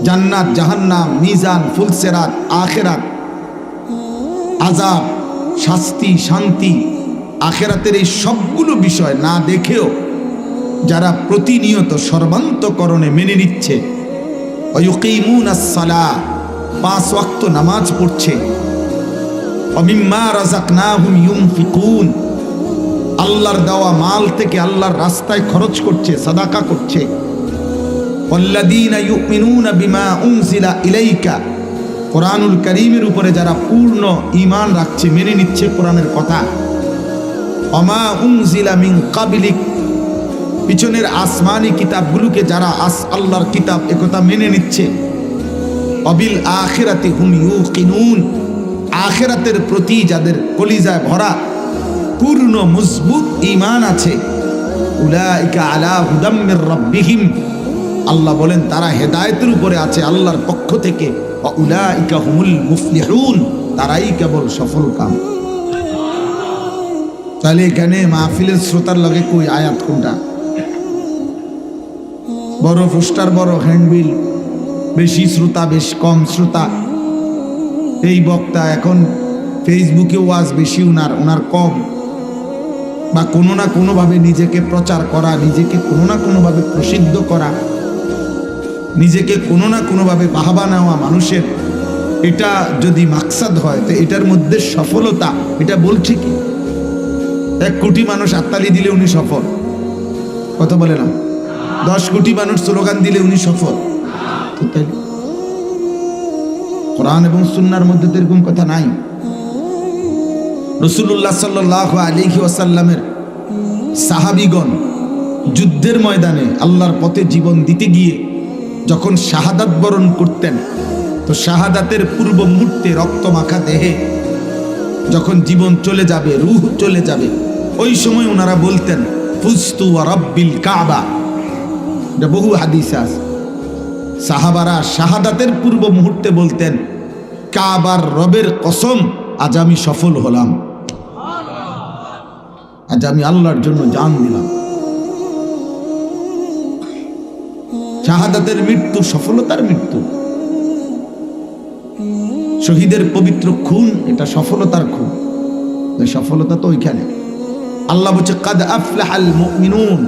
জান্নাত, জাহান্নাম, মিজান, ফুলসেরাত, আখেরাত, আযাব, শাস্তি, শান্তি, আখেরাতের এই সবগুলো বিষয় না দেখেও যারা প্রতিনিয়ত সর্বান্তকরণে মেনে নিচ্ছে, ওয়ায়ুকিমুনাস সালাহ, 5 ওয়াক্ত নামাজ পড়ছে, ওয়া মিম্মা রাযাকনাহুম ইউনফিকুন, আল্লাহর দেওয়া মাল থেকে আল্লাহর রাস্তায় খরচ করছে, সাদাকা করছে, ওয়াল্লাযীনা ইউমিনুনা বিমা উনজিলা ইলাইকা, কোরআনুল কারীমের উপরে যারা পূর্ণ ঈমান রাখছে, মেনে নিচ্ছে কোরআনের কথা, ওমা উনজিলা মিন ক্বাবলিক, পিছনের আসমানি কিতাবগুলোকে যারা আল্লাহর কিতাব একথা মেনে নিচ্ছে, অবিল আখিরাতি হুম ইউকিনুন, আখিরাতের প্রতি যাদের কলিজায় ভরা পূর্ণ মজবুত ঈমান আছে, উলাইকা আলা হুদাম মির রাব্বিহিম, আল্লাহ বলেন তারা হেদায়েতের উপরে আছে আল্লাহর পক্ষ থেকে, ওয়া উলাইকা হুমুল মুফলিহুন, তারাই কেবল সফল কাম। তাহলে এখানে মাহফিলের শ্রোতার লগে কই আয়াত কোনটা? বড় পোস্টার, বড় হ্যান্ডবিল, বেশি শ্রোতা, বেশ কম শ্রোতা, এই বক্তা এখন ফেসবুকে ওয়াজ বেশি, ওনার কম, বা কোনো না কোনোভাবে নিজেকে প্রচার করা, নিজেকে কোনো না কোনোভাবে প্রসিদ্ধ করা, নিজেকে কোনো না কোনোভাবে বাহবা নেওয়া মানুষের, এটা যদি মাকসাদ হয় তো এটার মধ্যে সফলতা, এটা বলছে কি? 1 কোটি মানুষ হাততালি দিলে উনি সফল, কথা বলে না? 10 কোটি মানুষ স্লোগান দিলে উনি সফল। তো তাই কোরআন এবং সুন্নাহর মধ্যে তো এরকম কথা নাই। রাসূলুল্লাহ সাল্লাল্লাহু আলাইহি ওয়াসাল্লামের সাহাবীগণ যুদ্ধের ময়দানে আল্লাহর পথে জীবন দিতে গিয়ে যখন শাহাদাত বরণ করতেন, তো শাহাদাতের পূর্ব মুহূর্তে রক্তমাখা দেহে যখন জীবন চলে যাবে, রূহ চলে যাবে, ওই সময় ওনারা বলতেন ফুজতু ওয়া রাব্বিল কাবা। এটা বহু হাদিসে আছে। সাহাবারা শাহাদাতের পূর্ব মুহূর্তে বলতেন, কাবার রবের কসম, আজ আমি সফল হলাম, আজ আমি আল্লাহর জন্য জান দিলাম। শাহাদাতের মৃত্যু সফলতার মৃত্যু, শহীদের পবিত্র খুন, এটা সফলতার খুন। সফলতা তো ওইখানে। আল্লাহ বলছে কাদ আফলাহাল মুমিনুন,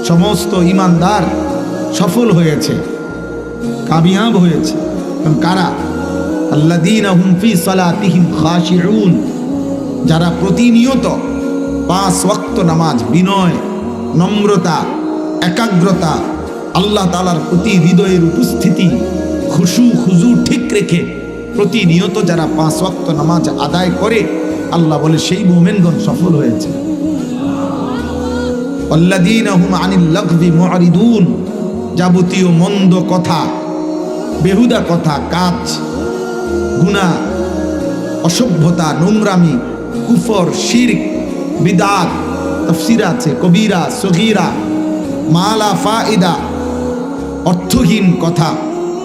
সমস্ত ঈমানদার সফল হয়েছে, কামিয়াব হয়েছে। কারা? আল্লাযীনা হুম ফি সালাতিহিম খাশিউন, যারা প্রতিনিয়ত 5 ওয়াক্ত নামাজ বিনয়, নম্রতা, একাগ্রতা, আল্লাহ তাআলার প্রতি হৃদয়ের উপস্থিতি, খুশু খুজু ঠিক রেখে প্রতিনিয়ত যারা 5 ওয়াক্ত নামাজ আদায় করে, আল্লাহ বলে সেই মুমিনগণ সফল হয়েছে। আল্লাযীনা হুম আনিল লাগবি মুআরিদুন, যাবতীয় মন্দ কথা, বেহুদা কথা, কাজ, গুনাহ, অসভ্যতা, নোংরামি, কুফর, শিরক, বিদআত, তাফসীর আছে কবিরা, সগীরা, মালা ফায়দা, অর্থহীন কথা,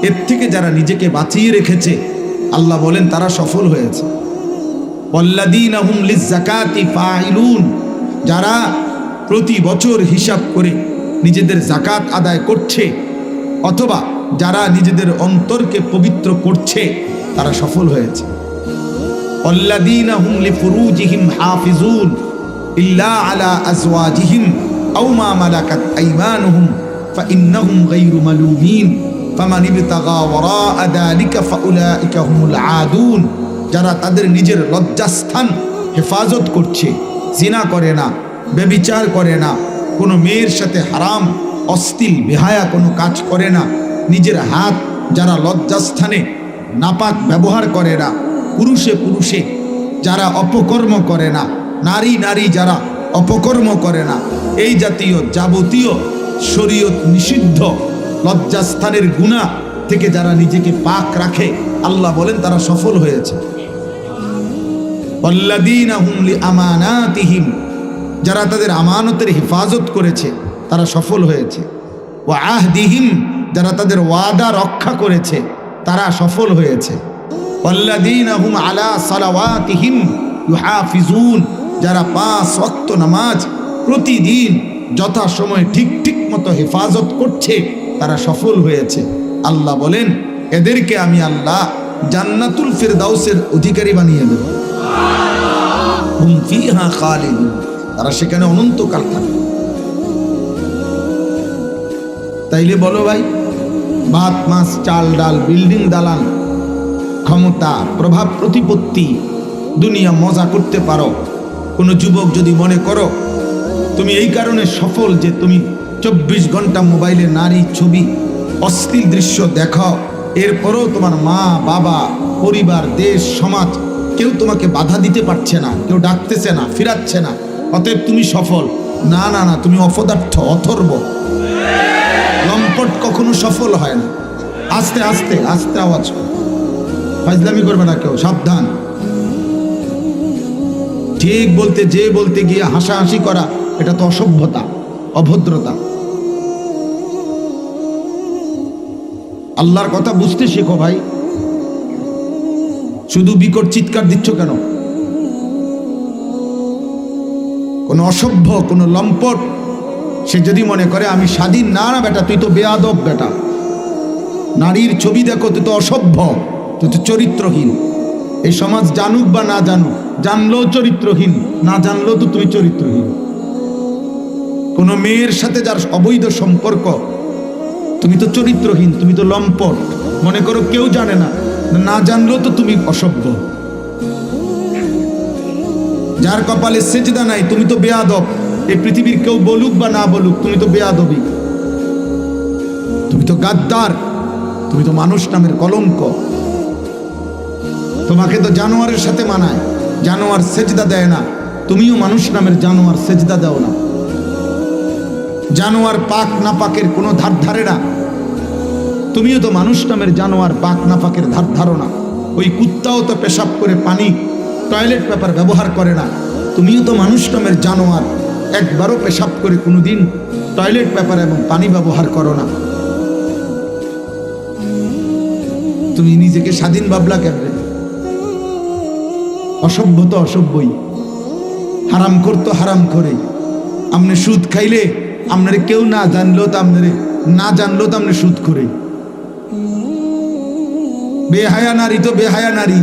এর থেকে যারা নিজেকে বাঁচিয়ে রেখেছে, আল্লাহ বলেন তারা সফল হয়েছে। ওয়াল্লাযীনা হুম লিয-যাকাতি ফাইলুন, যারা প্রতি বছর হিসাব করে নিজেদের যাকাত আদায় করছে, অথবা যারা নিজেদের অন্তরকে পবিত্র করছে, তারা সফল হয়েছে। ওয়াল্লাযীনা হুম লিফুরুজিহিম হাফিজুন ইল্লা আলা আজওয়াজিহিম আও মা মালাকাত আইমানুহুম ফাইন্নাহুম গায়রু মালুমিন ফামান ইবতাগা ওয়ারাআ যালিকা ফাউলাইকা হুমুল আদুন, যারা তাদের নিজের লজ্জাস্থান হেফাজত করছে, জিনা করে না, ব্যভিচার করে না, কোনো মেয়ের সাথে হারাম অশ্লীল বেহায়া কোনো কাজ করে না, নিজের হাত যারা লজ্জাস্থানে নাপাক ব্যবহার করে না, পুরুষে পুরুষে যারা অপকর্ম করে না, নারী নারী যারা অপকর্ম করে না, এই জাতীয় যাবতীয় শরীয়ত নিষিদ্ধ লজ্জাস্থানের গুনাহ থেকে যারা নিজেকে পাক রাখে, আল্লাহ বলেন তারা সফল হয়েছে। ওয়াল্লাযীনা হুম লিআমানাতিহিম, যারা তাদের আমানতের হেফাজত করেছে, তারা সফল হয়েছে। ওয়া আহদিহিম, যারা তাদের ওয়াদা রক্ষা করেছে, তারা সফল হয়েছে। ওয়াল্লাযীনা হুম আলা সালাওয়াতিহিম ইউহাফিজুন, যারা 5 ওয়াক্ত নামাজ প্রতিদিন যথাসময়ে ঠিক ঠিক মতো হেফাজত করছে, তারা সফল হয়েছে। আল্লাহ বলেন এদেরকে আমি আল্লাহ জান্নাতুল ফিরদাউসের অধিকারী বানিয়ে দেব। হুম ফিহা খালিদুন, তারা সেখানে অনন্তকাল থাকবে। তাইলে বলো ভাই, ভাত মাছ চাল ডাল বিল্ডিং দালান ক্ষমতা প্রভাব প্রতিপত্তি দুনিয়া মজা করতে পারো, কোনো যুবক যদি মনে করো তুমি এই কারণে সফল যে তুমি 24 ঘন্টা মোবাইলে নারী ছবি অশ্লীল দৃশ্য দেখাও, এরপরও তোমার মা বাবা পরিবার দেশ সমাজ কেউ তোমাকে বাধা দিতে পারছে না, কেউ ডাকতেছে না, ফিরাচ্ছে না, অতএব তুমি সফল। না না না, তুমি অপদার্থ, অথর্ব, লম্পট কখনো সফল হয় না। আস্তে আস্তে আস্তে আওয়াজ ফাজলামি করবে না কেউ, সাবধান। ঠিক বলতে যে বলতে গিয়ে হাসাহাসি করা, এটা তো অসভ্যতা, অভদ্রতা। আল্লাহর কথা বুঝতে শেখো ভাই। শুধু বিকট চিৎকার দিচ্ছ কেন? কোন অসভ্য কোন লম্পট সে যদি মনে করে আমি স্বাধীন, না না বেটা, তুই তো বেয়াদব বেটা। নারীর ছবি দেখো, তুই তো অসভ্য, তুই তো চরিত্রহীন। এই সমাজ জানুক বা না জানুক, জানলেও চরিত্রহীন, না জানলেও তো তুমি চরিত্রহীন। কোন মেয়ের সাথে যার অবৈধ সম্পর্ক, তুমি তো চরিত্রহীন, তুমি তো লম্পট। মনে করো কেউ জানে না, না জানলেও তো তুমি অসভ্য। যার কপালে সেজদা নাই, তুমি তো বেয়াদব। এই পৃথিবীর কেউ বলুক বা না বলুক, তুমি তো বেয়াদবি, তুমি তো গাদ্দার, তুমি তো মানুষ নামের কলঙ্ক। তোমাকে তো জানোয়ারের সাথে মানায়, জানোয়ার সেজদা দেয় না, তুমিও মানুষ নামের জানোয়ার, সেজদা দাও না। জানোয়ার পাক না পাকের কোনো ধার ধারে না, তুমিও তো মানুষ নামের জানোয়ার, পাক না পাকের ধার ধারো না। ওই কুত্তাও তো পেশাব করে পানি টয়লেট পেপার ব্যবহার করে না, তুমিও তো মানুষ নামের জানোয়ার, একবারও পেশাব করে কোনোদিন টয়লেট পেপার এবং পানি ব্যবহার করো না। তুমি নিজেকে স্বাধীন ভাবলা কেমনে? অসভ্য তো অসভ্যই, হারাম করতো হারাম করে। আপনি সুদ খাইলে আপনারে কেউ না জানলেও তো আপনারে, না জানলেও তো আপনি সুদ করে। বেহায়া নারী তো বেহায়া নারী,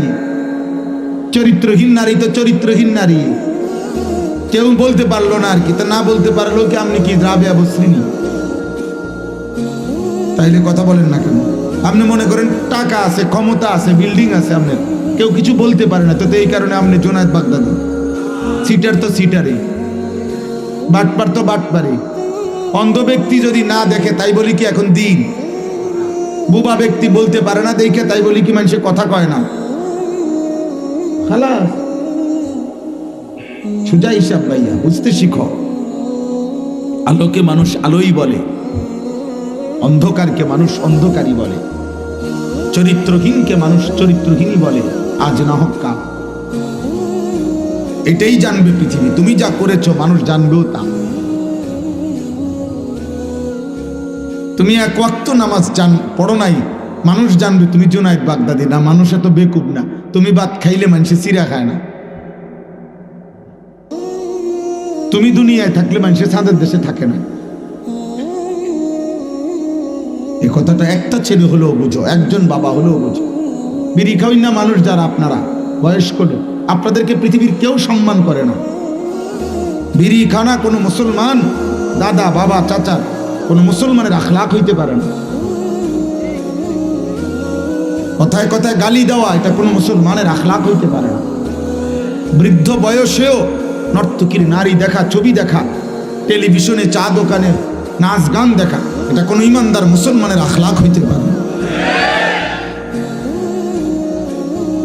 চরিত্রহীন নারী তো চরিত্রহীন নারী। কেউ বলতে পারলো না আর কি, তা না বলতে পারলো কি আপনি কি রাবেয়া বসরিনি? তাইলে কথা বলেন না কেন? আপনি মনে করেন টাকা আছে, ক্ষমতা আছে, বিল্ডিং আছে, আপনার কেউ কিছু বলতে পারে না, তো এই কারণে আপনি জোনায়েদ বাগদাদি। সিটার তো সিটারে, বাটপার তো বাটপারে। অন্ধ ব্যক্তি যদি না দেখে তাই বলি কি এখন দিন? বুবা ব্যক্তি বলতে পারে না দেখে তাই বলি কি মানুষের কথা কয় না? খালাস, সোজা হিসাব ভাইয়া, বুঝতে শিখো। আলোকে মানুষ আলোই বলে, অন্ধকারকে মানুষ অন্ধকারই বলে, চরিত্রহীনকে মানুষ চরিত্রহীনই বলে। আজ না হোক কাল, এটাই জানবে পৃথিবী। তুমি যা করেছো মানুষ জানবেও তা। তুমি এক ওয়াক্ত নামাজ পড়ো নাই, মানুষ জানবে তুমি জুনায়েদ বাগদাদি না। মানুষ এত বেকুব না, তুমি ভাত খাইলে মানুষে চিরা খায় না। তুমি দুনিয়ায় থাকলে মানুষের চাঁদের দেশে থাকে না। এই কথাটা একটা ছেলে হলেও বুঝো, একজন বাবা হলেও বুঝো। বিড়ি খাওয়াই না মানুষ যারা আপনারা বয়স্ক, আপনাদেরকে পৃথিবীর কেউ সম্মান করে না। বিড়ি খানা কোনো মুসলমান দাদা বাবা চাচা, কোনো মুসলমানের আখলাক হইতে পারে না। কথায় কথায় গালি দেওয়া, এটা কোনো মুসলমানের আখলাক হইতে পারে না। বৃদ্ধ বয়সেও নর্তকীর নারী দেখা, ছবি দেখা, টেলিভিশনে চা দোকানে নাচ গান দেখা, এটা কোনো ইমানদার মুসলমানের আখলাক হইতে পারে না।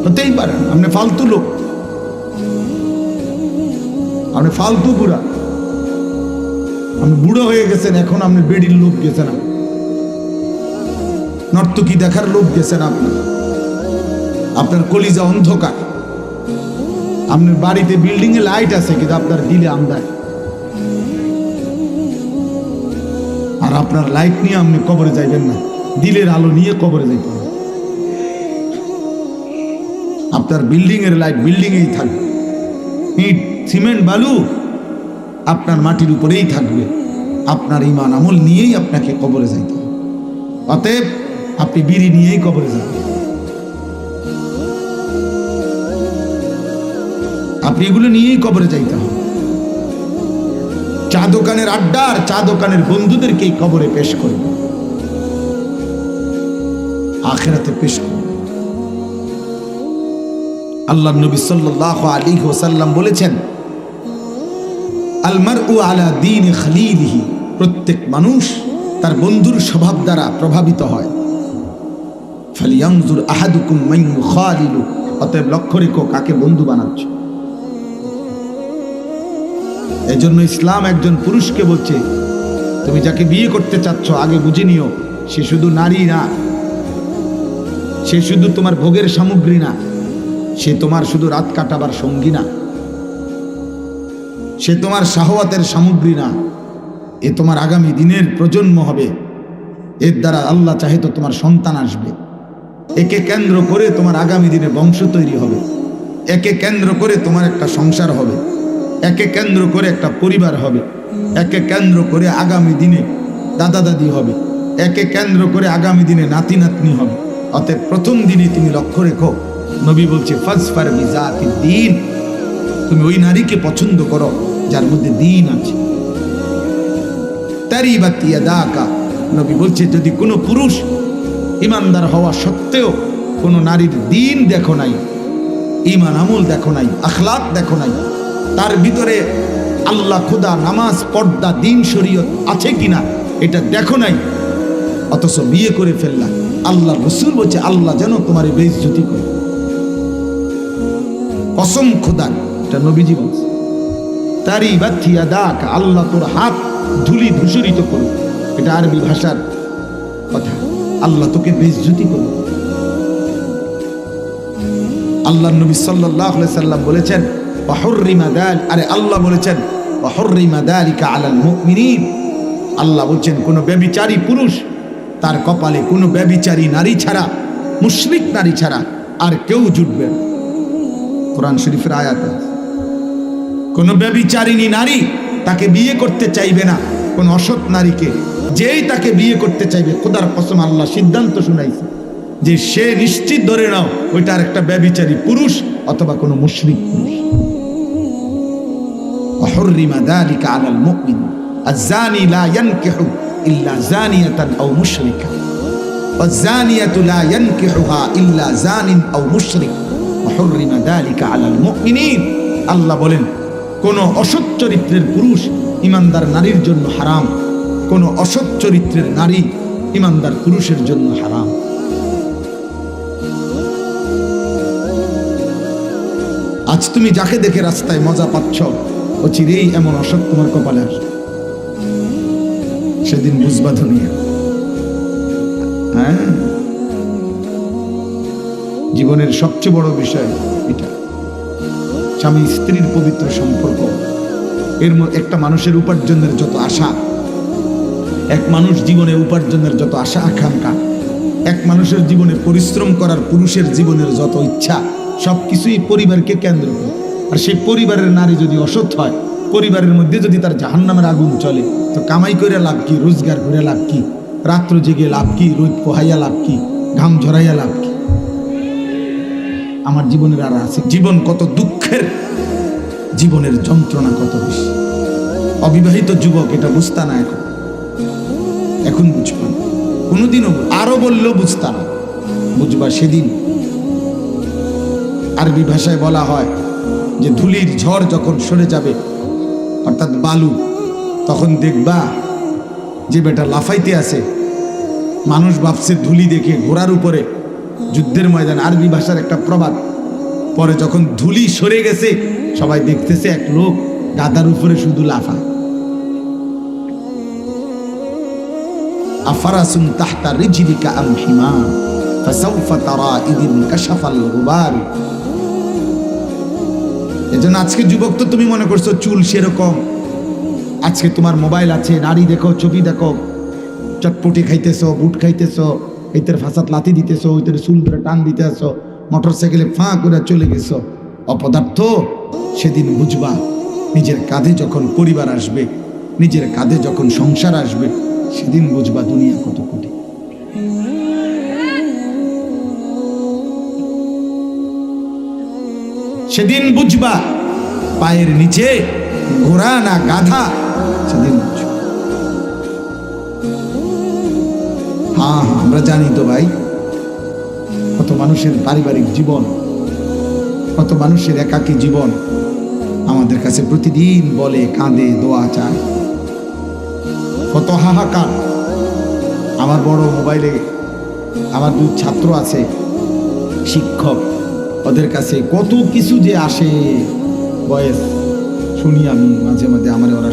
হতেই পারে না। আপনি ফালতু লোক, আপনি ফালতু বুড়া, আপনি বুড়ো হয়ে গেছেন, এখন আপনি বেডির লোক গেছেন, নর্তকী দেখার লোক গেছেন। আপনার কলিজা অন্ধকার, আপনার বাড়িতে বিল্ডিং এ লাইট আছে কিন্তু আপনার দিলে আন্ধার। আর আপনার লাইট নিয়ে আপনি কবরে যাইবেন না, দিলের আলো নিয়ে কবরে যাইতে হবে। আপনার বিল্ডিং এর লাইট বিল্ডিং এই থাকবে, ইট সিমেন্ট বালু আপনার মাটির উপরেই থাকবে। আপনার ঈমান আমল নিয়েই আপনাকে কবরে যাইতে হবে। অতএব আপনি বিড়ি নিয়েই কবরে যাবেন, আপনি এগুলো নিয়েই কবরে যাইতে হবে। চা দোকানের আড্ডা আর চা দোকানের বন্ধুদেরকে কবরে পেশ করবে, আখিরাতে পেশ করবে। আল্লাহর নবী সাল্লাল্লাহু আলাইহি ওয়াসাল্লাম বলেছেন, আল মারউ আলা দীনি খলিলিহি, প্রত্যেক মানুষ তার বন্ধুর স্বভাব দ্বারা প্রভাবিত হয়। ফালিয়ানজুর আহাদুকুম মান ইউখালিলু, অতএব লক্ষ্য রেখো কাকে বন্ধু বানাচ্ছ। এজন্য ইসলাম একজন পুরুষকে বলছে, তুমি যাকে বিয়ে করতে চাচ্ছ আগে বুঝে নিও সে শুধু নারী না, সে শুধু তোমার ভোগের সামগ্রী না, সে তোমার শুধু রাত কাটাবার সঙ্গী না, সে তোমার শাহওয়াতের সামগ্রী না, এ তোমার আগামী দিনের প্রজন্ম হবে। এর দ্বারা আল্লাহ চাহে তো তোমার সন্তান আসবে, একে কেন্দ্র করে তোমার আগামী দিনে বংশ তৈরি হবে, একে কেন্দ্র করে তোমার একটা সংসার হবে, একে কেন্দ্র করে একটা পরিবার হবে, একে কেন্দ্র করে আগামী দিনে দাদা দাদি হবে, একে কেন্দ্র করে আগামী দিনে নাতি নাতনি হবে। অতএব প্রথম দিনে তুমি লক্ষ্য রেখো, নবী বলছে ফাজফার বিজাতিদ দ্বীন, তুমি ওই নারীকে পছন্দ করো যার মধ্যে দ্বীন আছে। তারিবাত ইয়াদাকা, নবী বলছে যদি কোনো পুরুষ ইমানদার হওয়া সত্ত্বেও কোনো নারীর দ্বীন দেখো নাই, ঈমান আমল দেখো নাই, আখলাক দেখো নাই, তার ভিতরে আল্লাহ খোদা নামাজ পর্দা দ্বীন শরীয়ত আছে কিনা এটা দেখো নাই, অথচ বিয়ে করে ফেললা, আল্লাহ রাসূল বলছে আল্লাহ যেন তোমার বেইজ্জতি করে। কসম খোদার, এটা নবীজি বলছে। তারিবাত ইয়াদাকা, আল্লাহ তোর হাত ধুলি ধূসরিত করুক, এটা আরবি ভাষার কথা। আল্লাহ তোকে বেইজ্জতি করুক। আল্লাহ নবী সাল্লাল্লাহু আলাইহি সাল্লাম বলেছেন ওয়াহুররিমা দাল, আরে আল্লাহ বলেছেন ওয়াহুররিমা দালিকা আলাল মুমিনিন, আল্লাহ বলছেন কোন ব্যভিচারী পুরুষ তার কপালে কোন ব্যভিচারী নারী ছাড়া, মুশরিক নারী ছাড়া আর কেউ জুটবে না। কোরআন শরীফের আয়াত আছে, কোন ব্যভিচারিণী নারী তাকে বিয়ে করতে চাইবে না, কোন অসৎ নারীকে। যেই তাকে বিয়ে করতে চাইবে, খোদার কসম আল্লাহ সিদ্ধান্ত শুনাইছে যে সে নিশ্চিত ধরে নাও ওইটার একটা ব্যভিচারী পুরুষ অথবা কোনো মুশরিক পুরুষ। ওয়াহুররিমা যালিকা আলাল মুমিন, আয-যানি লা ইয়ানকিহু ইল্লা যানিয়াতান আও মুশরিকা, ওয়ায-যানিয়াতু লা ইয়ানকিহুহা ইল্লা যানিন আও মুশরিক, ওয়াহুররিমা যালিকা আলাল মুমিনিন। আল্লাহ বলেন কোন অসৎ চরিত্রের পুরুষ ইমানদার নারীর জন্য হারাম, কোন অসৎ চরিত্রের নারী ইমানদার পুরুষের জন্য হারাম। আজ তুমি যাকে দেখে রাস্তায় মজা পাচ্ছ, ও চিরেই এমন অসৎ তোমার কপালে আসবে, সেদিন বুঝবা দুনিয়া। হ্যাঁ, জীবনের সবচেয়ে বড় বিষয় এটা, স্বামী স্ত্রীর পবিত্র সম্পর্ক। এর একটা মানুষের উপার্জনের যত আশা, এক মানুষ জীবনে উপার্জনের যত আশা আকাঙ্ক্ষা, এক মানুষের জীবনে পরিশ্রম করার পুরুষের জীবনের যত ইচ্ছা, সবকিছুই পরিবারকে কেন্দ্র করে। আর সেই পরিবারের নারী যদি অসৎ হয়, পরিবারের মধ্যে যদি তার জাহান্নামের আগুন চলে, তো কামাই করে লাভ কি, রোজগার করে লাভ কি, রাত্র জেগে লাভ কি, রোদ পোহাইয়া লাভ কি, ঘাম ঝরাইয়া লাভ কি? আমার জীবনের আর আছে, জীবন কত দুঃখের, জীবনের যন্ত্রণা কত বেশি। অবিবাহিত যুবক এটা বুঝতা না, এখন বুঝবা, কোনোদিনও আরো বললেও বুঝতা না, বুঝবা সেদিন। আরবি ভাষায় বলা হয় যে ধুলির ঝড় যখন সরে যাবে, অর্থাৎ বালু, তখন দেখবা যে বেটা লাফাইতে আছে, মানুষ ভাবছে ধুলি দেখে ঘোড়ার উপরে যুদ্ধের ময়দান। আরবি ভাষার একটা প্রবাদ, পরে যখন ধুলি সরে গেছে সবাই দেখতেছে এক লোক গাদার উপরে শুধু লাফায়। আফারাসুন তাহতা রিজলিকা আম হিমাম ফাসাউফা তারা ইদিন কাশাফাল গুবার। এজন্য আজকে যুবক তো তুমি মনে করছো চুল সেরকম, আজকে তোমার মোবাইল আছে, নারী দেখো, ছবি দেখো, চটপটি খাইতেছো, বুট খাইতেছো, এইটার ফাঁসাত লাথি দিতেছো, ওইটার চুল ধরে টান দিতে আসো, মোটর সাইকেলে ফাঁ করে চলে গেছো। অপদার্থ, সেদিন বুঝবা নিজের কাঁধে যখন পরিবার আসবে, নিজের কাঁধে যখন সংসার আসবে, সেদিন বুঝবা দুনিয়া কত কোটি। সেদিন বুঝবা পায়ের নিচে ঘোড়া না গাধা, সেদিন বুঝবা। হ্যাঁ, আমরা জানি তো ভাই, কত মানুষের পারিবারিক জীবন, কত মানুষের একাকী জীবন আমাদের কাছে প্রতিদিন বলে, কাঁদে, দোয়া চায়, কত হাহাকার। আমার বড় মোবাইলে আমার 2 ছাত্র আছে, শিক্ষক, ওদের কাছে কত কিছু যে আসে, বয়স শুনি আমি মাঝে মাঝে, আমার ওরা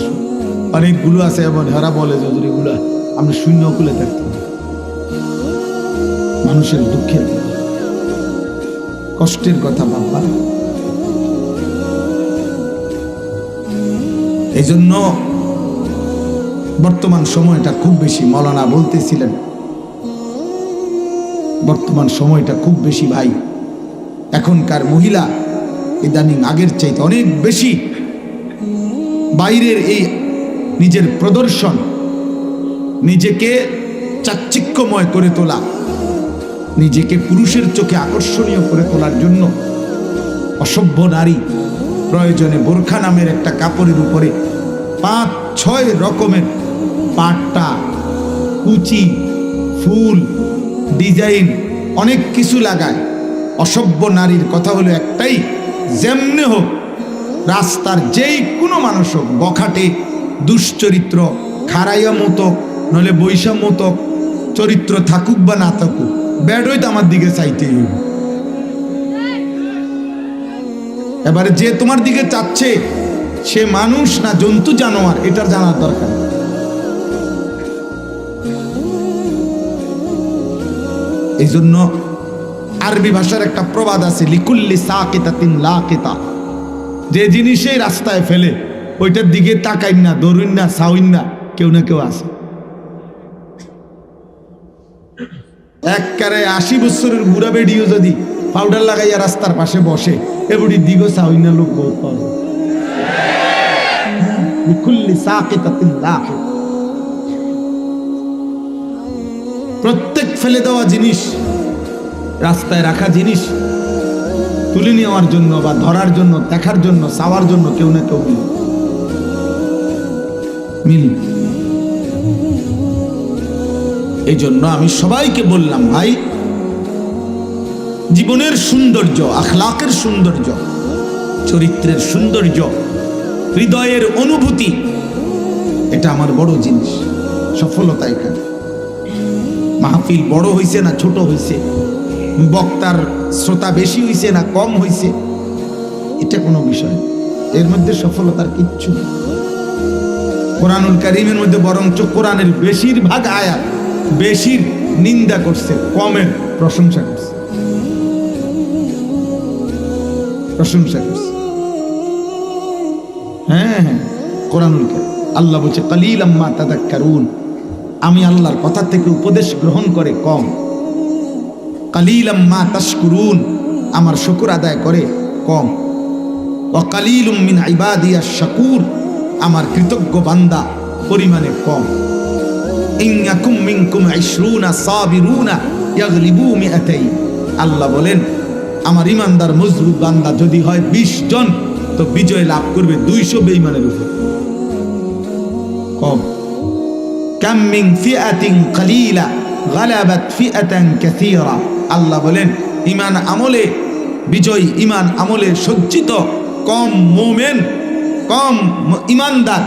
অনেকগুলো আছে এমন, ওরা বলে যে এগুলো আমরা শূন্য খুলে থাকতে, মানুষের দুঃখের কষ্টের কথা বাবা। এই জন্য বর্তমান সময়টা খুব বেশি, মৌলানা বলতেছিলেন, বর্তমান সময়টা খুব বেশি ভাই। এখনকার মহিলা ইদানিং আগের চাইতে অনেক বেশি বাইরের এই নিজের প্রদর্শন, নিজেকে চাকচিক্যময় করে তোলা, নিজেকে পুরুষের চোখে আকর্ষণীয় করে তোলার জন্য অসভ্য নারী প্রয়োজনে বোরখা নামের একটা কাপড়ের উপরে 5-6 রকমের পাট্টা, কুচি, ফুল, ডিজাইন, অনেক কিছু লাগায়। অসভ্য নারীর কথা হলো একটাই, যেমনে হোক রাস্তার যেই কোনো মানুষ হোক, বখাটে, দুশ্চরিত্র, খারাইয়া মতক নলে বৈশা মতক চরিত্র থাকুক বা না থাকুক, ব্যাডই তো আমার দিকে চাইতেই হবে। এবারে যে তোমার দিকে চাচ্ছে সে মানুষ না জন্তু জানোয়ার, এটা জানার দরকার। এই জন্য আরবি ভাষার একটা প্রবাদ আছে, লিকুল্লি সাকিতাতিন লাকিতা, যে জিনিসই রাস্তায় ফেলে ওইটার দিকে তাকাইন না, দৌড়ুন না, সাউইন না, কেউ না কেউ আছে। একবারে 80 বছরের বুড়া বেডিও যদি পাউডার লাগাইয়া রাস্তার পাশে বসে, এbuಡಿ দিগো সাউইন না লোক বহুত পাওয়া যায়। লিকুল্লি সাকিতাতিন লাকিতা, প্রত্যেক ফেলে দেওয়া জিনিস, রাস্তায় রাখা জিনিস তুলে নেওয়ার জন্য বা ধরার জন্য, দেখার জন্য, চাওয়ার জন্য কেউ না কেউ মিল। এই জন্য আমি সবাইকে বললাম, ভাই, জীবনের সৌন্দর্য, আখলাকের সৌন্দর্য, চরিত্রের সৌন্দর্য, হৃদয়ের অনুভূতি, এটা আমার বড় জিনিস। সফলতা এখানে মাহফিল বড় হইছে না ছোট হইছে, বক্তার শ্রোতা বেশি হইছে না কম হইছে, এটা কোনো বিষয়, এর মধ্যে সফলতার কিচ্ছু। কোরআনুল কারীমের মধ্যে বরঞ্চ কোরআনের বেশিরভাগ আয়াত বেশির নিন্দা করছে, কমের প্রশংসা করছে, প্রশংসা করছে। হ্যাঁ, কোরআনুল কারীম আল্লাহ বলছে, কালিলাম মা তাযাক্কারুন, আমি আল্লাহর কথা থেকে উপদেশ গ্রহণ করে কম। কালিলাম মা তাশকুরুন, আমার শুকর আদায় করে কম। ওয়া কালিলুম মিন ইবাদিয়াশ শাকুর, আমার কৃতজ্ঞ বান্দা পরিমাণে কম। ইন্নাকুম মিনকুম 20 সাবিরুনা ইয়াগলিবু মিআতাইন, আল্লাহ বলেন আমার ইমানদার মজবুত বান্দা যদি হয় 20 জন, তো বিজয় লাভ করবে 200 বেঈমানের উপর। কম। কাম মিন ফিআতিন কালিলা গালাবাত ফিআতান কাসীরা, আল্লাহ বলেন ঈমান আমলে বিজয়, ঈমান আমলে সজ্জিত কম মুমিন, কম ঈমানদার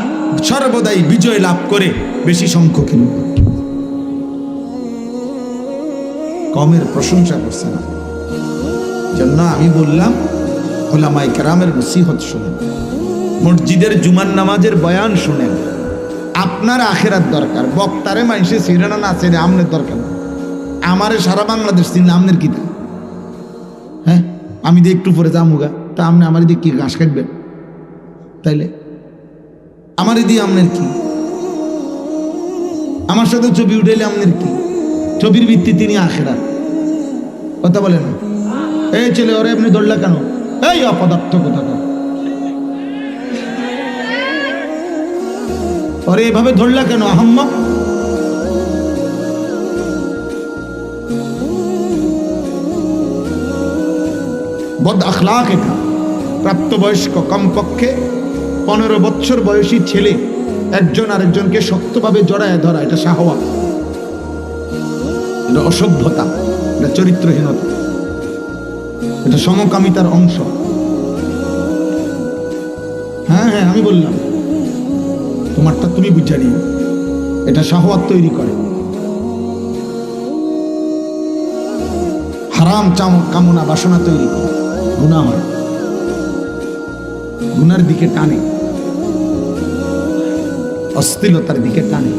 সর্বদাই বিজয় লাভ করে বেশি সংখ্যকের উপর। কমের প্রশংসা করছে না। জন্য আমি বললাম উলামায়ে কেরামের নসিহত শুনেন, মসজিদের জুমার নামাজের বয়ান শুনেন। আপনার আখেরাত দরকার, বক্তারে মানুষে সিরানা না চেনে আমনের দরকার। আমারে সারা বাংলাদেশ চিনলে আমনের কি? হ্যাঁ, আমি দিয়ে একটু পরে যামুগা, তা আপনি আমার দিয়ে কি ঘাস কাটবেন? তাইলে আমার দিয়ে আমনের কি? আমার সাথে ছবি উঠাইলে আমনের কি? ছবির ভিত্তি তিনি আখেরাত। কথা বলে না, এই ছেলে ওরে আপনি ধরলা কেন? এই অপদার্থ কথা, ওরে এভাবে ধরলা কেন আহাম্মা? বদ আখলাক এটা। প্রাপ্তবয়স্ক কমপক্ষে 15 বছর বয়সী ছেলে একজন আরেকজনকে শক্তভাবে জড়ায় ধরা, এটা শাহওয়াত, এটা অসভ্যতা, এটা চরিত্রহীনতা, এটা সমকামিতার অংশ। হ্যাঁ হ্যাঁ আমি বললাম, তোমারটা তুমি বুঝে নিও, এটা শাহওয়াত তৈরি করে, হারাম কামনা বাসনা তৈরি করে, গুনাহ হয়, গুনার দিকে টানে, অশ্লীলতার দিকে টানে।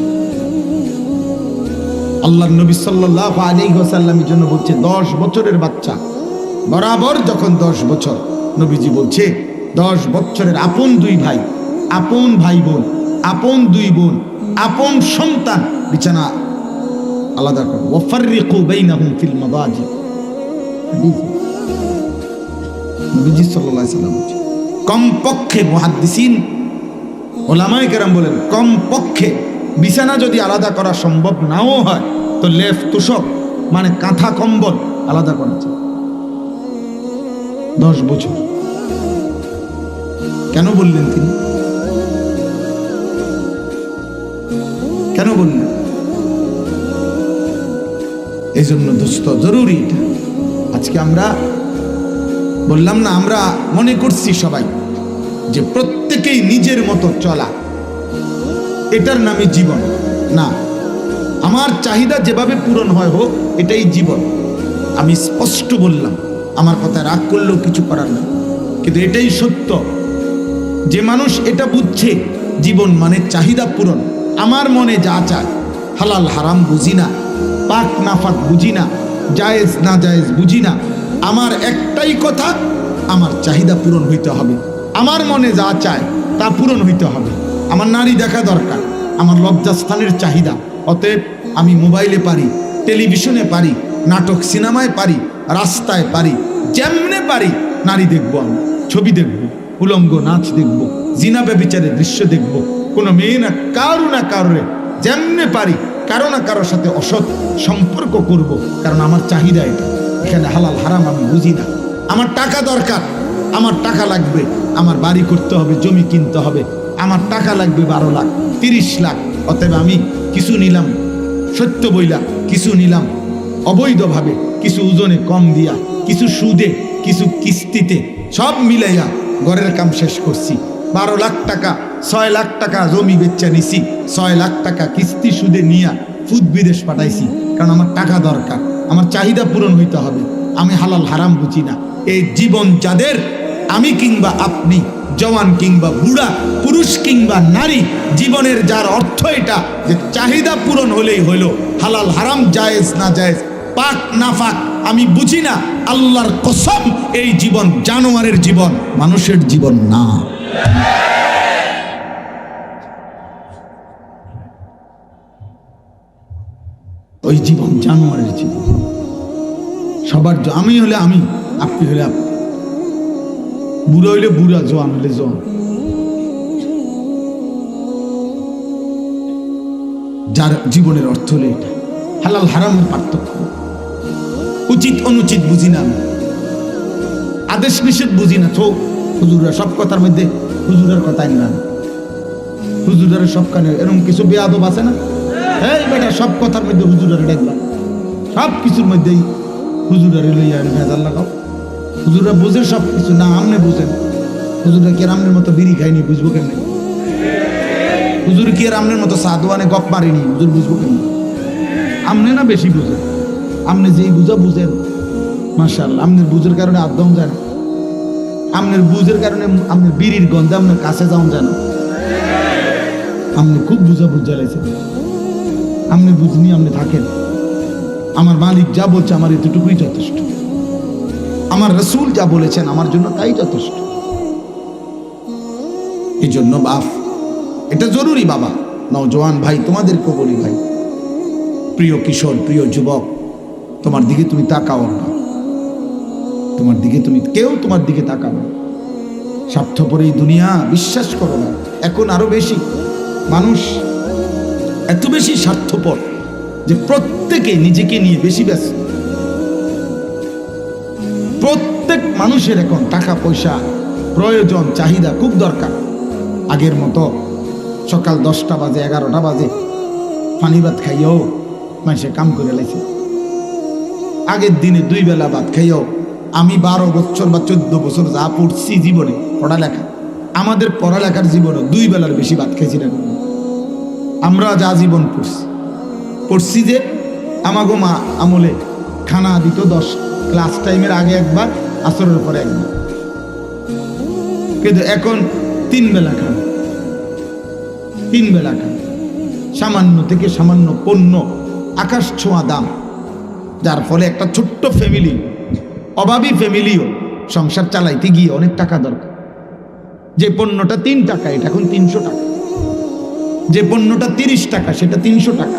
আল্লাহর নবী সাল্লাল্লাহু আলাইহি ওয়াসাল্লামের জন্য বলছে 10 বছরের বাচ্চা বরাবর যখন 10 বছর, নবীজি বলছে 10 বছরের আপন 2 ভাই, আপন ভাই বোন, আপন 2 বোন, আপন সন্তান বিছানা আলাদা করো, ওয়াফাররিকু বাইনাহুম ফিল মাদাজি। নবীজি সাল্লাল্লাহু আলাইহি ওয়াসাল্লাম বলছে কমপক্ষে, মুহাদ্দিসিন ওলামায়ে কেরাম বলেন কমপক্ষে বিছানা যদি আলাদা করা সম্ভব নাও হয় তো লেফ তোষক মানে কাঁথা কম্বল আলাদা করা যায়। 10 বছর কেন বললেন তিনি? কেন বললেন? এই জন্য দোস্ত জরুরি এটা। আজকে আমরা বললাম না, আমরা মনে করছি সবাই যে প্রত্যেকেই নিজের মতো চলা, এটার নামে জীবন না। আমার চাহিদা যেভাবে পূরণ হয় হোক, এটাই জীবন। আমি স্পষ্ট বললাম, আমার কথা রাগ করলেও কিছু করার না, কিন্তু এটাই সত্য। যে মানুষ এটা বুঝছে জীবন মানে চাহিদা পূরণ, আমার মনে যা চায়, হালাল হারাম বুঝি না, পাক নাফাক বুঝি না, জায়েজ না জায়েজ বুঝি না, আমার একটাই কথা, আমার চাহিদা পূরণ হইতে হবে, আমার মনে যা চায় তা পূরণ হইতে হবে। আমার নারী দেখা দরকার, আমার লজ্জাস্থানের চাহিদা, অতএব আমি মোবাইলে পারি, টেলিভিশনে পারি, নাটক সিনেমায় পারি, রাস্তায় পারি, যেমনে পারি নারী দেখবো, আমি ছবি দেখবো, উলঙ্গ নাচ দেখবো, জিনা ব্যভিচারের দৃশ্য দেখবো, কোনো মেয়ে না কারোরে যেমনে পারি কারো না কারোর সাথে অসৎ সম্পর্ক করব, কারণ আমার চাহিদা এটা। এখানে হালাল হারাম আমি বুঝি না। আমার টাকা দরকার, আমার টাকা লাগবে, আমার বাড়ি করতে হবে, জমি কিনতে হবে, আমার টাকা লাগবে 12 লাখ 30 লাখ। অতএব আমি কিছু নিলাম সত্য বইলা, কিছু নিলাম অবৈধভাবে, কিছু ওজনে কম দিয়া, কিছু সুদে, কিছু কিস্তিতে, সব মিলাইয়া ঘরের কাম শেষ করছি। 12 লাখ টাকা 6 লাখ টাকা জমি বেচা নিছি, 6 লাখ টাকা কিস্তি সুদে নিয়া ফুদ বিদেশ পাঠাইছি, কারণ আমার টাকা দরকার, আমার চাহিদা পূরণ হইতে হবে। আমি হালাল হারাম বুঝি না। এই জীবন যাদের, আমি কিংবা আপনি, জওয়ান কিংবা বুড়া, পুরুষ কিংবা নারী, জীবনের যার অর্থ এটা যে চাহিদা পূরণ হলেই হলো, হালাল হারাম জায়েজ না জায়েজ, পাক নাফাক আমি বুঝি না, আল্লাহর কসম এই জীবন জানোয়ারের জীবন, মানুষের জীবন না। ওই জীবন জানোয়ারের জীবন। সবার আমি হলে আমি, আপনি হলে আপনি, বুড়া হইলে বুড়া, জোয়ান হলে জোয়ান। যার জীবনের অর্থ হলে এটা। হালাল হারামের পার্থক্য, উচিত অনুচিত বুঝি না, আদেশ নিষেধ বুঝি না। তো হুজুররা সব কথার মধ্যে হুজুরের কথাই না, হুজুরের সব কানে এরকম কিছু বেয়াদব আছে না, এই বেটা সব কথার মধ্যে হুজুরের দেখলাম, সব কিছুর মধ্যেই হুজুরের লইয়া ভেজাল লাগাও। হুজুররা বুঝে সব কিছু না, আমনে বুঝেন। হুজুররা কি আমনের মতো বিড়ি খাইনি, বুঝবো কেমনে? হুজুর কি আমনের মতো সাদওয়ানে গপ মারিনি, হুজুর বুঝবো কেমনে? আমনে না বেশি বুঝেন, আমনে যেই বুঝা বুঝেন মাশাআল্লাহ, আমনের বুঝের কারণে আদম যায় না, আমনের বুঝের কারণে আমনের বিড়ির গন্ধে আপনার কাছে যাওন যায় না। আপনি খুব বুঝা বুঝা লাগছে, আপনি বুঝনি, আপনি থাকেন। আমার মালিক যা বলছে আমার এতটুকুই যথেষ্ট, আমার রাসূল যা বলেছেন আমার জন্য তাই যথেষ্ট। এই জন্য বাপ এটা জরুরি। বাবা নওজোয়ান ভাই, তোমাদেরকে বলি ভাই, প্রিয় কিশোর, প্রিয় যুবক, তোমার দিকে তুমি তাকাও না, তোমার দিকে তুমি কেউ তোমার দিকে তাকাবে। স্বার্থপর এই দুনিয়া, বিশ্বাস করো না, এখন আরো বেশি মানুষ এত বেশি স্বার্থপর যে প্রত্যেকে নিজেকে নিয়ে বেশি ব্যস্ত। প্রত্যেক মানুষের এখন টাকা পয়সা, প্রয়োজন, চাহিদা খুব দরকার। আগের মতো সকাল 10টা বাজে 11টা বাজে পানি ভাত খাইও মানুষে কাম করে লাইছে। আগের দিনে 2 বেলা ভাত খাইও। আমি 12 বছর বা 14 বছর যা পড়ছি জীবনে পড়ালেখা, আমাদের পড়ালেখার জীবনে 2 বেলার বেশি ভাত খাইছি না। আমরা যা জীবন পড়ছি যে আমাগো মা আমলে খানা দিত 10 ক্লাস টাইমের আগে একবার, আসরের পরে একবার, কিন্তু এখন 3 বেলা খানা, 3 বেলা খানা। সামান্য থেকে সামান্য পণ্য আকাশ ছোঁয়া দাম, যার ফলে একটা ছোট্ট ফ্যামিলি, অভাবী ফ্যামিলিও সংসার চালাইতে গিয়ে অনেক টাকা দরকার। যে পণ্যটা 3 টাকা এটা এখন 300 টাকা, যে পণ্যটা 30 টাকা সেটা 300 টাকা।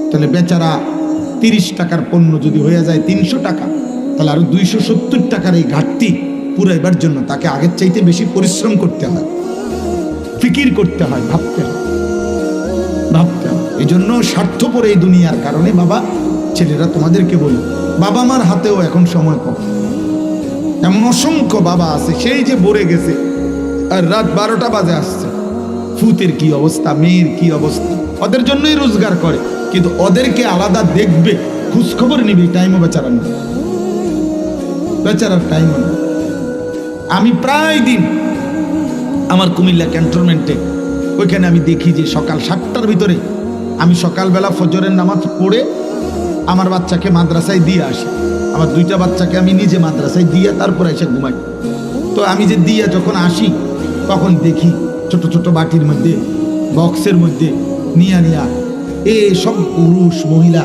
তাহলে বেচারা 30 টাকার পণ্য যদি হয়ে যায় 300 টাকা, তাহলে আরো 270 টাকার এই ঘাটতি পুরাইবার জন্য তাকে আগের চাইতে বেশি পরিশ্রম করতে হয়, ফিকির করতে হয়, ভাবতে হয়। এই জন্য স্বার্থপর এই দুনিয়ার কারণে বাবা, ছেলেরা তোমাদেরকে বলি, বাবা মার হাতেও এখন সময় কম। এমন অসংখ্য বাবা আছে সেই যে ভরে গেছে আর রাত 12টা বাজে আসছে, ফুতের কি অবস্থা, মেয়ের কি অবস্থা, ওদের জন্যই রোজগার করে, কিন্তু ওদেরকে আলাদা দেখবে, খোঁজ খবর নিবে, টাইমও বেচারার না, বেচারার টাইম। আমি প্রায় দিন আমার কুমিল্লা ক্যান্টনমেন্টে ওইখানে আমি দেখি যে সকাল 7টার ভিতরে আমি সকালবেলা ফজরের নামাজ পড়ে আমার বাচ্চাকে মাদ্রাসায় দিয়ে আসি। আমার 2টা বাচ্চাকে আমি নিজে মাদ্রাসায় দিয়ে তারপরে এসে ঘুমাই। তো আমি যে দিয়ে যখন আসি তখন দেখি ছোট ছোট বাটির মধ্যে, বক্সের মধ্যে নিয়া এ সব পুরুষ মহিলা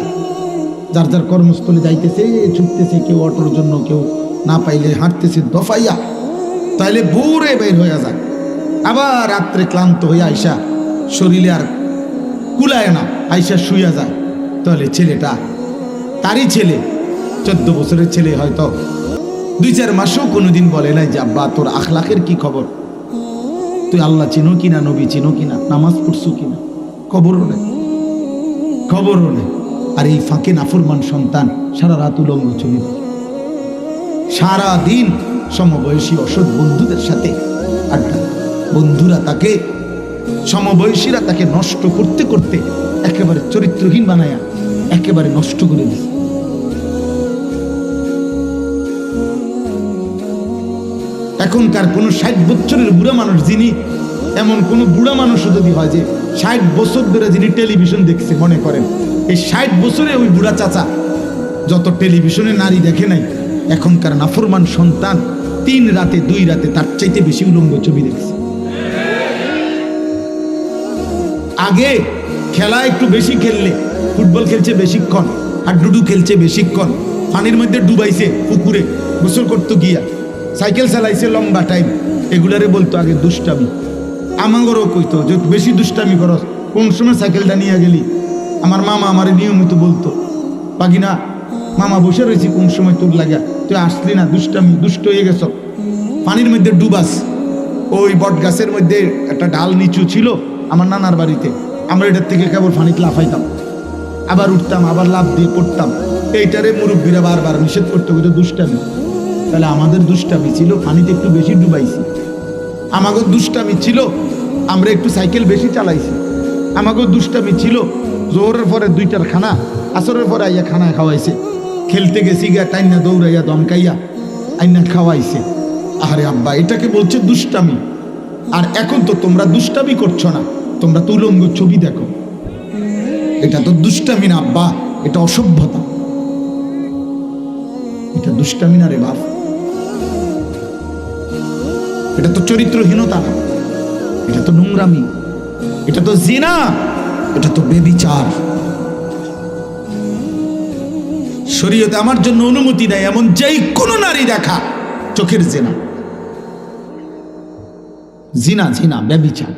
যার যার কর্মস্থলে যাইতেছে, ছুটতেছে, কেউ অটোর জন্য, কেউ না পাইলে হাঁটতেছে দফাইয়া, তাইলে ভোরে বের হয়ে যায়। আবার রাত্রে ক্লান্ত হয়ে আইসা শরীরে আর কুলায় না, আইসা শুয়ে যায়। তাহলে ছেলেটা, তারই ছেলে, 14 বছরের ছেলে, হয়তো 2-4 মাসেও কোনোদিন বলে নাই যে আব্বা তোর আখলাকের কি খবর, তুই আল্লাহ চিনো কিনা, নবী চিনো কিনা, নামাজ পড়ছো কিনা, খবরও নেই। আর এই ফাঁকে নাফরমান সন্তান সারা রাত উলঙ্গ ছবি, সারা দিন সমবয়সী অসৎ বন্ধুদের সাথে আড্ডা। বন্ধুরা তাকে, সমবয়সীরা তাকে নষ্ট করতে করতে একেবারে চরিত্রহীন বানায়া একেবারে নষ্ট করে দিছে। এখনকার কোন 60 বছরের বুড়া মানুষ, যিনি, এমন কোন বুড়া মানুষ যদি হয় যে 60 বছর ধরে যিনি টেলিভিশন দেখছে, মনে করেন এই 60 বছরে ওই বুড়া চাচা যত টেলিভিশনে নারী দেখে নাই, এখনকার নাফরমান সন্তান 3 রাতে 2 রাতে তার চাইতে বেশি উলঙ্গ ছবি দেখছে। আগে খেলা একটু বেশি খেললে, ফুটবল খেলছে বেশিক্ষণ, হাডুডু খেলছে বেশিক্ষণ, পানির মধ্যে ডুবাইছে, পুকুরে গোসল করতে গিয়া সাইকেল চালাইছে লম্বা টাইম, এগুলারে বলতো আগে দুষ্টামি। আমাগরও কইতো যে বেশি দুষ্টামি করস, কোন সময় সাইকেলটা নিয়ে গেলি। আমার মামা আমার নিয়মিত বলতো, পাগিনা মামা বসে রয়েছি, কোন সময় তোর লাগা, তুই আসলি না, দুষ্টামি, দুষ্ট হয়ে গেছ, পানির মধ্যে ডুবাস। ওই বট গাছের মধ্যে একটা ডাল নিচু ছিল আমার নানার বাড়িতে, আমরা এটার থেকে কেবল পানিতে লাফাইতাম, আবার উঠতাম, আবার লাফ দিয়ে পড়তাম। এইটারে মুরব্বীরা বারবার নিষেধ করতে হতো দুষ্টামি। তাহলে আমাদের দুষ্টামি ছিল পানিতে একটু বেশি ডুবাইছি, আমাদের দুষ্টামি ছিল আমরা একটু সাইকেল বেশি চালাইছি, আমাদের দুষ্টামি ছিল জোহরের পরে 2টার খানা, আসরের পরে আইয়া খানা খাওয়াইছে, খেলতে গেছি গিয়া টাইনা দৌড়াইয়া দমকাইয়া আইনা খাওয়াইছে। আরে আব্বা, এটাকে বলছে দুষ্টামি। আর এখন তো তোমরা দুষ্টামি করছো না, তোমরা তো উলঙ্গ ছবি দেখো। এটা তো দুষ্টামি না আব্বা, এটা অসভ্যতা, এটা দুষ্টামি না রে বাপ, এটা তো চরিত্রহীনতা না, এটা তো নোংরামি, এটা তো জিনা, এটা তো বেবিচার। শরীয়তে আমার জন্য অনুমতি নেই এমন যেই কোনো নারী দেখা চোখের জিনা, জিনা জিনা বেবিচার।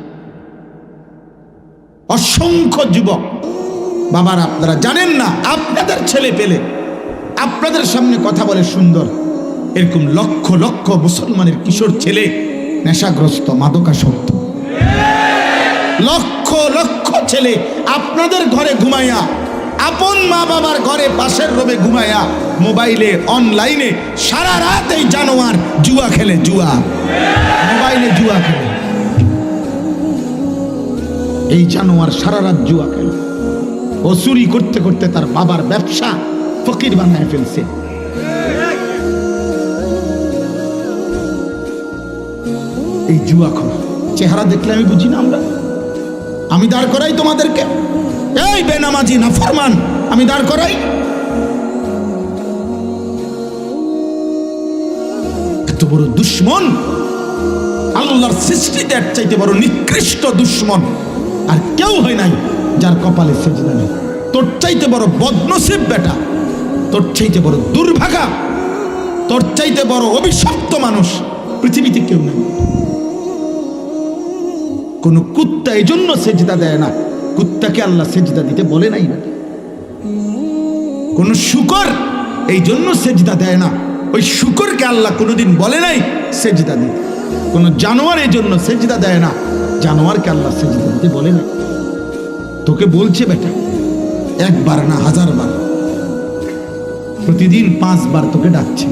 অসংখ্য যুবক বাবারা, আপনারা জানেন না, আপনাদের ছেলে পেলে আপনাদের সামনে কথা বলে সুন্দর, এরকম লক্ষ লক্ষ মুসলমানের কিশোর ছেলে নেশাগ্রস্ত, মাদকাসক্ত। লক্ষ লক্ষ ছেলে আপনাদের ঘরে ঘুমাইয়া আপন মা বাবার ঘরে পাশের রুমে ঘুমায়া মোবাইলে অনলাইনে সারা রাত এই জানোয়ার জুয়া খেলে, জুয়া, মোবাইলে জুয়া খেলে। এই জানোয়ার সারা রাত জুয়া খেলে। ও চুরি করতে করতে তার বাবার ব্যবসা ফকির বানায় ফেলছে। এই জুয়া খোর চেহারা দেখলে আমি বুঝি না। আমি দাঁড় করাই তোমাদেরকে, এই বেনামাজি নাফরমান, আমি দাঁড় করাই। এত বড় দুশ্মন, আল্লাহর সৃষ্টিতে এর চাইতে বড় নিকৃষ্ট দুশ্মন আর কেউ হয় নাই যার কপালে সেজদা নেই। তোর চাইতে বড় বদনসিব বেটা, তোর চাইতে বড় দুর্ভাগা, তোর চাইতে বড় অভিশপ্ত মানুষ পৃথিবীতে কেউ নেই। কোন কুত্তা এই জন্য সেজদা দেয় না, কুত্তাকে আল্লাহ সেজদা দিতে বলে নাই। কোন শুকর এই জন্য সেজদা দেয় না, ওই শুকরকে আল্লাহ কোনোদিন বলে নাই সেজদা দিতে। কোন জানোয়ার এই জন্য সেজদা দেয় না, জানোয়ারকে আল্লাহ সেজদা দিতে বলে নাই। তোকে বলছে বেটা, একবার না 1000 বার, প্রতিদিন 5 বার তোকে ডাকছে।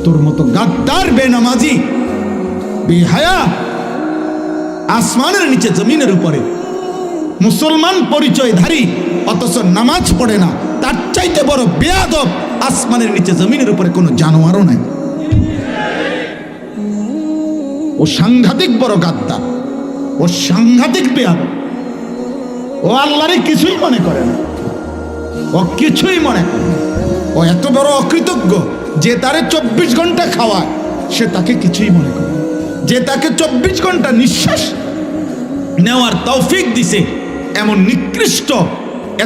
তোর মতো গাদ্দার বেনামাজি বেহায়া আসমানের নিচে জমিনের উপরে মুসলমান পরিচয়ধারী অথচ নামাজ পড়ে না, তার চাইতে বড় বেয়াদব আসমানের নিচে জমিনের উপরে কোনো জানোয়ারও নাই। ও সাংঘাতিক বড় গাদ্দার, ও সাংঘাতিক বেয়াদব। ও আল্লাহরে কিছুই মনে করে না, ও কিছুই মনে করে না। ও এত বড় অকৃতজ্ঞ যে তারে 24 ঘন্টা খাওয়ায়, সে তাকে কিছুই মনে করে না। যে তাকে 24 ঘন্টা নিঃশ্বাস নেওয়ার তৌফিক দিছে, এমন নিকৃষ্ট,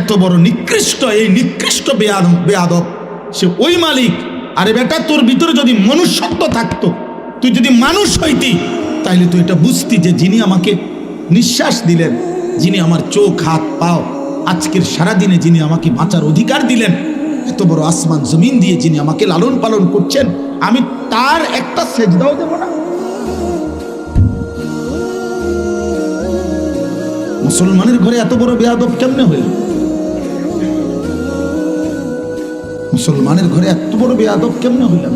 এত বড় নিকৃষ্ট, এই নিকৃষ্ট বেয়াদব সে ওই মালিক। আরে বেটা, তোর ভিতরে যদি মনুষ্যত্ব থাকতো, তুই যদি মানুষ হইতি, তাইলে তুই এটা বুঝতি যে যিনি আমাকে নিঃশ্বাস দিলেন, যিনি আমার চোখ হাত পাও আজকের সারাদিনে যিনি আমাকে বাঁচার অধিকার দিলেন, এত বড় আসমান জমিন দিয়ে যিনি আমাকে লালন পালন করছেন, আমি তার একটা সেজদাও দেব না। মুসলমানের ঘরে এত বড় বেয়াদব কেমনে হইল? মুসলমানের ঘরে এত বড় বেয়াদব কেমনে হইল?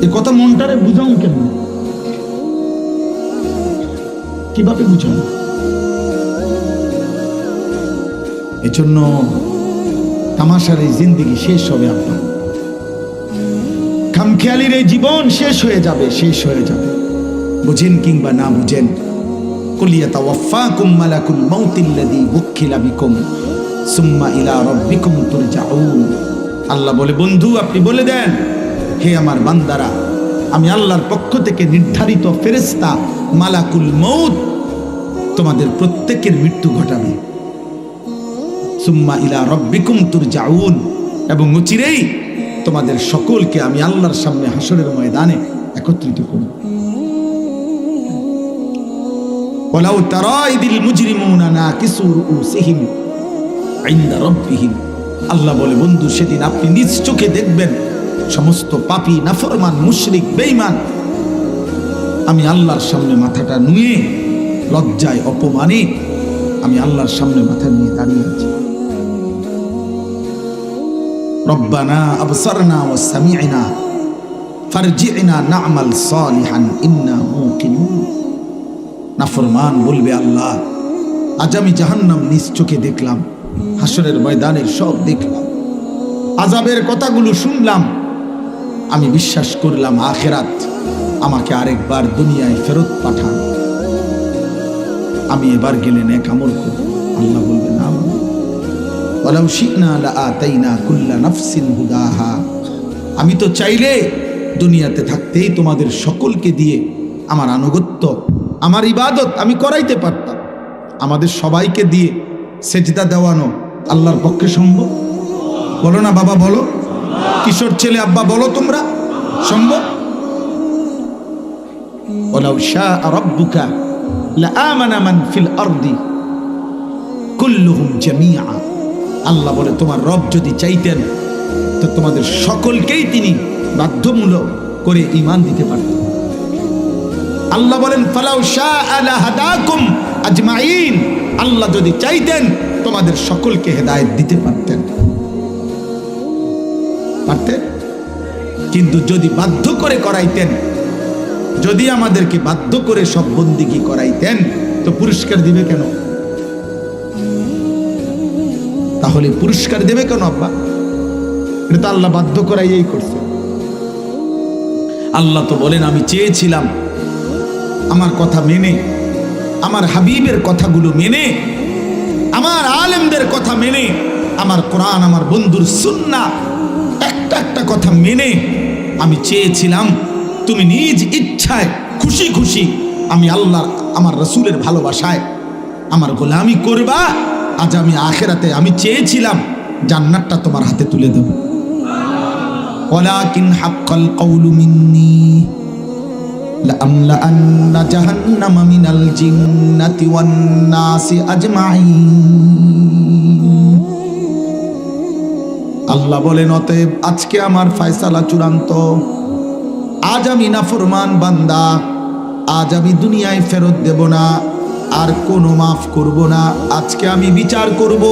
এই কথা মনটারে বুঝাও কেমনে? কিভাবে বুঝাও? এজন্য তামাশার এই জিন্দেগি শেষ হবে আপনার, খামখেয়ালির এই জীবন শেষ হয়ে যাবে, শেষ হয়ে যাবে। বুঝেন কিংবা না বুঝেন, কুলিয়াতাওয়াফাকুম মালাকুল মাউতিল্লাযী বুক্কিলা বিকুম সুম্মা ইলা রাব্বিকুম তুরজাউন। আল্লাহ বলে, বন্ধু আপনি বলে দেন, হে আমার বান্দারা, আমি আল্লাহর পক্ষ থেকে নির্ধারিত ফেরেশতা মালাকুল মউত তোমাদের প্রত্যেকের মৃত্যু ঘটাবে। সুম্মা ইলা রাব্বিকুম তুরজাউন, এবং অচিরেই তোমাদের সকলকে আমি আল্লাহর সামনে হাসরের ময়দানে একত্রিত করব। ওয়ালাউ তারা ইদিল মুজরিমুনা নাকিসু রুউসিহিম ইনদা রাব্বিহিম। আল্লাহ বলে, বন্ধু সেদিন আপনি নিজ চোখে দেখবেন সমস্ত পাপী, নাফরমান, মুশরিক, বেঈমান আমি আল্লাহর সামনে মাথাটা নুয়ে লজ্জায় অপমানে আমি আল্লাহর সামনে মাথা নিয়ে দাঁড়িয়ে আছি। রব্বানা আবসারনা ওয়া সামি'না ফারজি'না না'মাল সালিহান ইন্না মুকিনুন। নাফরমান বলবে, আল্লাহ আজ আমি জাহান্নাম নিজ চোখে দেখলাম, হাসরের ময়দানের সব দেখলাম, আযাবের কথাগুলো শুনলাম, আমি বিশ্বাস করলাম আখিরাত, আমাকে আরেকবার দুনিয়ায় ফেরত পাঠান, আমি এবার গেলে নেক আমল করব। আল্লাহ বলবে, না, ওয়ালাউ শি'না লাআতাইনা কুল্লা নাফসিন হুদাহা। আমি তো চাইলে দুনিয়াতে থাকতেই তোমাদের সকলকে দিয়ে আমার আনুগত্য, আমার ইবাদত আমি করাইতে পারতাম। আমাদের সবাইকে দিয়ে সেজদা দেওয়ানো আল্লাহর পক্ষে সম্ভব? বলো না বাবা, বলো। কিশোর ছেলে আব্বা বলো, তোমরা সম্ভব? ওয়ালাউ শাআ রাব্বুকা লাআমানা মান ফিল আরদি কুল্লুহুম জামিআ। আল্লাহ বলে, তোমার রব যদি চাইতেন তো তোমাদের সকলকেই তিনি বাধ্যমূলক করে ঈমান দিতে পারতেন। আল্লাহ বলেন, ফালাউ শাআ লাহাদাকুম আজমাইন, আল্লাহ যদি চাইতেন তোমাদের সকলকে হেদায়েত দিতে পারতেন, কিন্তু যদি বাধ্য করে করাইতেন, যদি আমাদেরকে বাধ্য করে সব বন্দিগি করাইতেন তো পুরস্কার দিবে কেন? তাহলে পুরস্কার দেবে কেন আব্বা? এটা তো আল্লাহ বাধ্য করাইয়াই করছে। আল্লাহ তো বলেন আমি চেয়েছিলাম আমার কথা মেনে, আমার হাবিবের কথাগুলো মেনে, আমার আলেমদের কথা মেনে, আমার কোরআন, আমার বন্ধুর সুন্নাহ, একটা একটা কথা মেনে আমি চেয়েছিলাম তুমি নিজ ইচ্ছায় খুশি খুশি আমি আল্লাহ আমার রাসূলের ভালোবাসায় আমার গোলামি করবা। আজ আমি আখিরাতে আমি চেয়েছিলাম জান্নাতটা তোমার হাতে তুলে দেব। ওয়ালাকিন হাক্কাল কওলু মিন্নী লাআমলাআন্না জাহান্নামা মিনাল জিন্নাতি ওয়ান নাসি আজমাইন। আল্লাহ বলেন অতএব আজকে আমার ফয়সালা চূড়ান্ত। আজ আমি নাফরমান বান্দা, আজ আমি দুনিয়ায় ফেরত দেব না, আর কোনো মাফ করব না। আজকে আমি বিচার করব।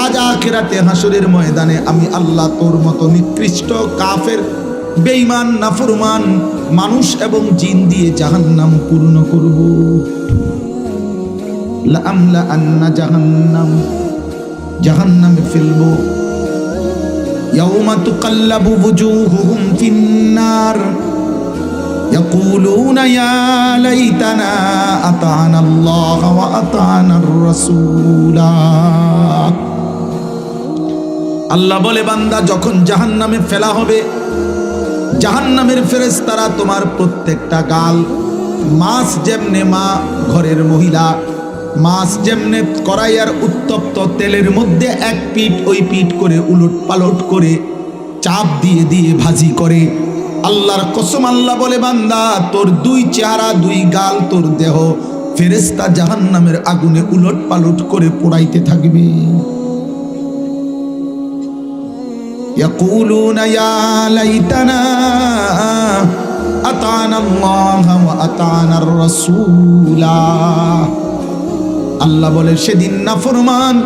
আজ আখিরাতে হাসরের ময়দানে আমি আল্লাহ তোর মতো নিকৃষ্ট কাফের, বেঈমান, নাফরমান মানুষ এবং জিন দিয়ে জাহান্নাম পূর্ণ করব। লাআমলাআন্না জাহান্নাম, জাহান্নামে ফেলবো। ইয়াউমা তুকাল্লাবু বুজুহুহুম ফিন্নার ইয়াকুলুনা ইয়া লাইতানা আতা'না আল্লাহ ওয়া আতা'নার রাসূলা। আল্লাহ বলে বান্দা যখন জাহান্নামে ফেলা হবে, জাহান্নামের ফেরেশতারা তোমার প্রত্যেকটা গাল, মাছ যেমনে মা ঘরের মহিলা মাছ যেমনে কড়াইয়ার উত্তপ্ত তেলের মধ্যে এক পিঠ ওই পিঠ করে উলট পালট করে চাপ দিয়ে দিয়ে ভাজি করে, আল্লাহর কসম আল্লাহ বলে বান্দা তোর দুই চেহারা, দুই গাল, তোর দেহ ফেরেশতা জাহান্নামের আগুনে উলট পালট করে পোড়াইতে থাকবে। ইয়াকুলুনা ইয়া লাইতানা আতা'না আল্লাহ ওয়া আতা'নার রাসূলা। আল্লাহ বলে সেদিন নাফরমান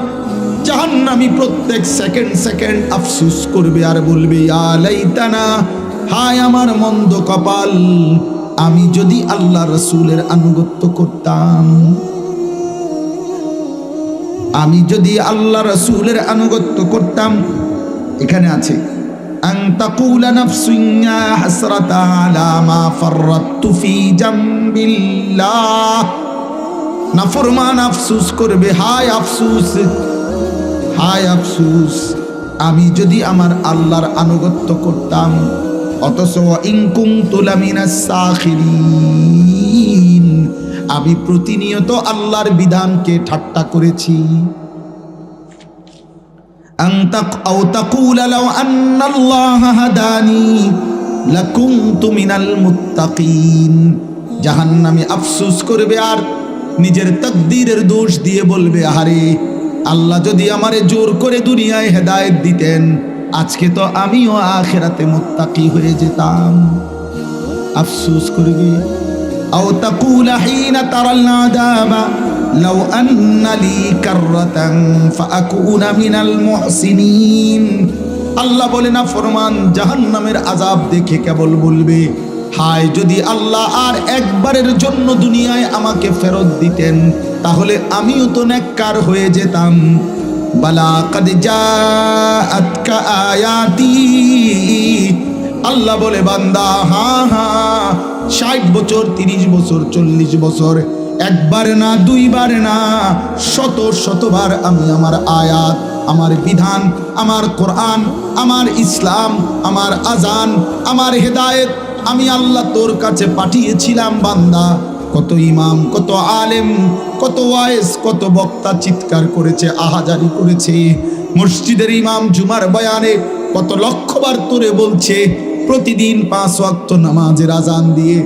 জাহান্নামী প্রত্যেক সেকেন্ড সেকেন্ড আফসোস করবে আর বলবে ইয়া লাইতানা, হায় আমার মন্দ কপাল, আমি যদি আল্লাহ রাসূলের আনুগত্য করতাম, আমি যদি আল্লাহ রাসূলের আনুগত্য করতাম। এখানে আছে আন তাকুলা নাফসুন ইয়া হাসরাতা আলা মা ফাররাতু ফি জামবিল্লাহ। নাফরমান আফসোস করবে, হায় আফসোস, হায় আফসোস, আমি যদি আমার আল্লাহর আনুগত্য করতাম। অথচ ইন কুনতু লামিনাস সাখিরিন, আমি প্রতিনিয়ত আল্লাহর বিধানকে ঠাট্টা করেছি। আও তাকুলা লাউ আন্নাল্লাহা হাদানি লাকুনতু মিনাল মুত্তাকিন। জাহান্নামী আফসোস করবে আর নিজের তাকদীরের দোষ দিয়ে বলবে, আরে আল্লাহ যদি আমারে জোর করে দুনিয়ায় হেদায়েত দিতেন, আজকে তো আমিও আখিরাতে মুত্তাকি হয়ে যেতাম। আফসোস করবে। আও তাকুলা হিনা তারাল আযাবা লাউ আন্না লি কাররাতান ফাআকুনা মিনাল মুহসিনিন। আল্লাহ বলে না ফরমান জাহান্নামের আযাব দেখে কেবল বলবে, হায় যদি আল্লাহ আর একবারের জন্য দুনিয়ায় আমাকে ফেরত দিতেন, তাহলে আমিও তো নেককার হয়ে যেতাম। বালা কাদ জাআতকা আয়াতি। আল্লাহ বলে বান্দা হ্যাঁ হ্যাঁ, 60 বছর, 30 বছর, 40 বছর, একবার না, দুইবার না, শত শতবার আমি আমার আয়াত, আমার বিধান, আমার কোরআন, আমার ইসলাম, আমার আজান, আমার হেদায়েত আমি আল্লাহ তোর কাছে পাঠিয়েছিলাম বান্দা। কত ইমাম, কত আলেম, কত ওয়াইজ, কত বক্তা চিৎকার করেছে, আহাজারি করেছে। মসজিদের ইমাম জুমার বয়ানে কত লক্ষবার তোরে বলছে, প্রতিদিন 5 ওয়াক্ত নামাজের আজান দিয়ে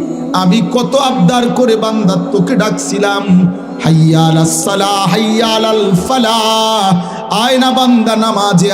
আমি কত আবদার করে বান্দা তোকে ডাকছিলাম, হাইয়া আলাস সালাহ, হাইয়া আলাল ফালাহ, আয় না বান্দা নামাজে